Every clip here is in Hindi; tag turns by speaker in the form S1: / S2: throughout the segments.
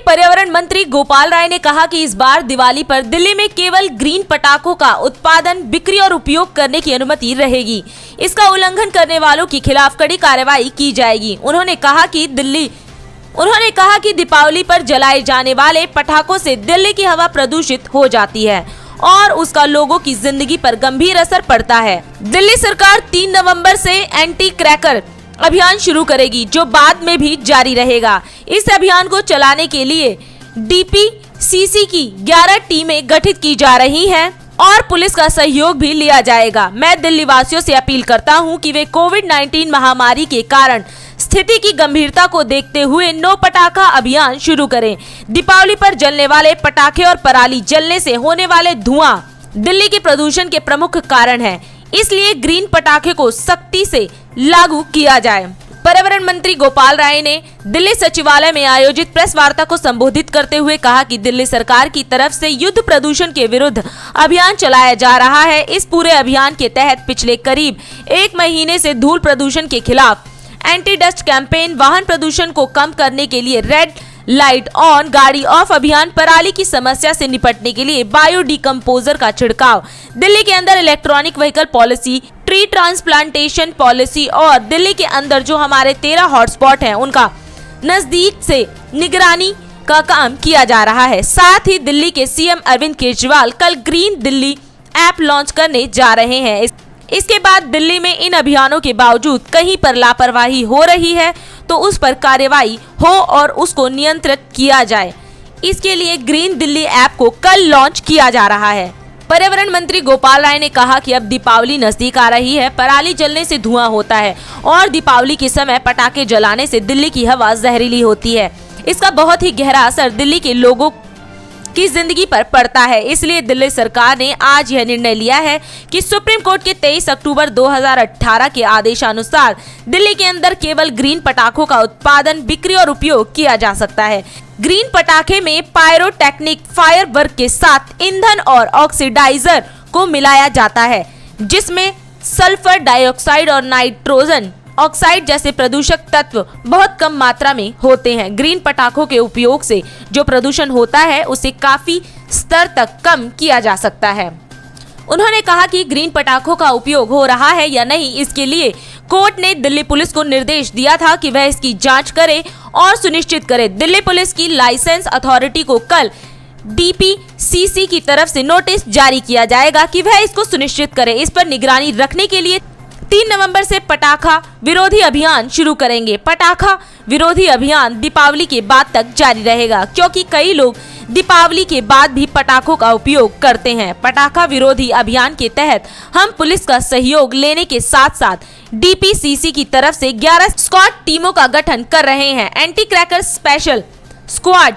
S1: पर्यावरण मंत्री गोपाल राय ने कहा कि इस बार दिवाली पर दिल्ली में केवल ग्रीन पटाखों का उत्पादन, बिक्री और उपयोग करने की अनुमति रहेगी। इसका उल्लंघन करने वालों के खिलाफ कड़ी कार्रवाई की जाएगी। उन्होंने कहा कि दीपावली पर जलाए जाने वाले पटाखों से दिल्ली की हवा प्रदूषित हो जाती है और उसका लोगों की जिंदगी पर गंभीर असर पड़ता है। दिल्ली सरकार 3 नवंबर से एंटी क्रैकर अभियान शुरू करेगी, जो बाद में भी जारी रहेगा। इस अभियान को चलाने के लिए डीपीसीसी की 11 टीमें गठित की जा रही हैं और पुलिस का सहयोग भी लिया जाएगा। मैं दिल्ली वासियों से अपील करता हूं कि वे कोविड-19 महामारी के कारण स्थिति की गंभीरता को देखते हुए नो पटाखा अभियान शुरू करें। दीपावली पर जलने वाले पटाखे और पराली जलने से होने वाले धुआं दिल्ली के प्रदूषण के प्रमुख कारण है, इसलिए ग्रीन पटाखे को सख्ती से लागू किया जाए। पर्यावरण मंत्री गोपाल राय ने दिल्ली सचिवालय में आयोजित प्रेस वार्ता को संबोधित करते हुए कहा कि दिल्ली सरकार की तरफ से युद्ध प्रदूषण के विरुद्ध अभियान चलाया जा रहा है। इस पूरे अभियान के तहत पिछले करीब 1 महीने से धूल प्रदूषण के खिलाफ एंटी डस्ट कैंपेन, वाहन प्रदूषण को कम करने के लिए रेड लाइट ऑन, गाड़ी ऑफ अभियान, पराली की समस्या से निपटने के लिए बायो डिकम्पोजर का छिड़काव, दिल्ली के अंदर electronic vehicle policy, tree transplantation policy और दिल्ली के अंदर जो हमारे 13 हॉटस्पॉट हैं उनका नजदीक से निगरानी का काम किया जा रहा है। साथ ही दिल्ली के सीएम अरविंद केजरीवाल कल ग्रीन दिल्ली ऐप लॉन्च करने जा रहे हैं। इसके बाद दिल्ली में इन अभियानों के बावजूद कहीं पर लापरवाही हो रही है तो उस पर कार्रवाई हो और उसको नियंत्रित किया जाए। इसके लिए ग्रीन दिल्ली ऐप को कल लॉन्च किया जा रहा है। पर्यावरण मंत्री गोपाल राय ने कहा कि अब दीपावली नजदीक आ रही है, पराली जलने से धुआं होता है और दीपावली के समय पटाखे जलाने से दिल्ली की हवा जहरीली होती है। इसका बहुत ही गहरा असर दिल्ली के लोगों की जिंदगी पर पड़ता है। इसलिए दिल्ली सरकार ने आज यह निर्णय लिया है कि सुप्रीम कोर्ट के 23 अक्टूबर 2018 के आदेशानुसार दिल्ली के अंदर केवल ग्रीन पटाखों का उत्पादन, बिक्री और उपयोग किया जा सकता है। ग्रीन पटाखे में पायरोटेक्निक फायरवर्क के साथ ईंधन और ऑक्सीडाइजर को मिलाया जाता है, जिसमें सल्फर डाइऑक्साइड और नाइट्रोजन ऑक्साइड जैसे प्रदूषक तत्व बहुत कम मात्रा में होते हैं। ग्रीन पटाखों के उपयोग से जो प्रदूषण होता है उसे काफी स्तर तक कम किया जा सकता है। उन्होंने कहा कि ग्रीन पटाखों का उपयोग हो रहा है या नहीं, इसके लिए कोर्ट ने दिल्ली पुलिस को निर्देश दिया था कि वह इसकी जांच करे और सुनिश्चित करे। दिल्ली पुलिस की लाइसेंस अथॉरिटी को कल डीपीसीसी की तरफ से नोटिस जारी किया जाएगा कि वह इसको सुनिश्चित करे। इस पर निगरानी रखने के लिए 3 नवंबर से पटाखा विरोधी अभियान शुरू करेंगे। पटाखा विरोधी अभियान दीपावली के बाद तक जारी रहेगा, क्योंकि कई लोग दीपावली के बाद भी पटाखों का उपयोग करते हैं। पटाखा विरोधी अभियान के तहत हम पुलिस का सहयोग लेने के साथ साथ डीपीसीसी की तरफ से 11 स्क्वाड टीमों का गठन कर रहे हैं। एंटी क्रैकर स्पेशल स्क्वाड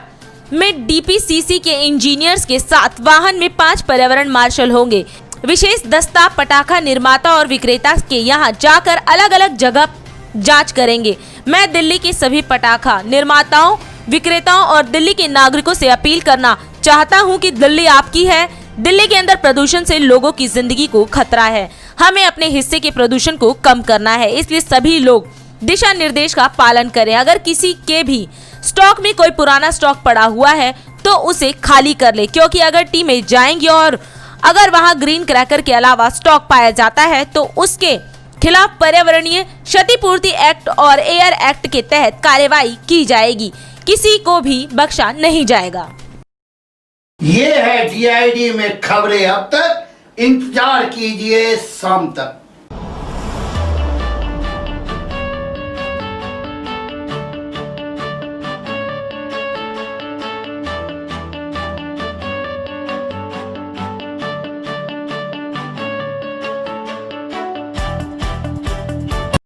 S1: में डीपीसीसी के इंजीनियर्स के साथ वाहन में 5 पर्यावरण मार्शल होंगे। विशेष दस्ता पटाखा निर्माता और विक्रेता के यहाँ जाकर अलग अलग जगह जांच करेंगे। मैं दिल्ली के सभी पटाखा निर्माताओं, विक्रेताओं और दिल्ली के नागरिकों से अपील करना चाहता हूं कि दिल्ली आपकी है। दिल्ली के अंदर प्रदूषण से लोगों की जिंदगी को खतरा है। हमें अपने हिस्से के प्रदूषण को कम करना है, इसलिए सभी लोग दिशा निर्देश का पालन करें। अगर किसी के भी स्टॉक में कोई पुराना स्टॉक पड़ा हुआ है तो उसे खाली कर ले, क्योंकि अगर टीमें जाएंगी और अगर वहां ग्रीन क्रैकर के अलावा स्टॉक पाया जाता है तो उसके खिलाफ पर्यावरणीय क्षतिपूर्ति एक्ट और एयर एक्ट के तहत कार्रवाई की जाएगी। किसी को भी बख्शा नहीं जाएगा।
S2: ये है DID में खबरें अब तक। इंतजार कीजिए शाम तक।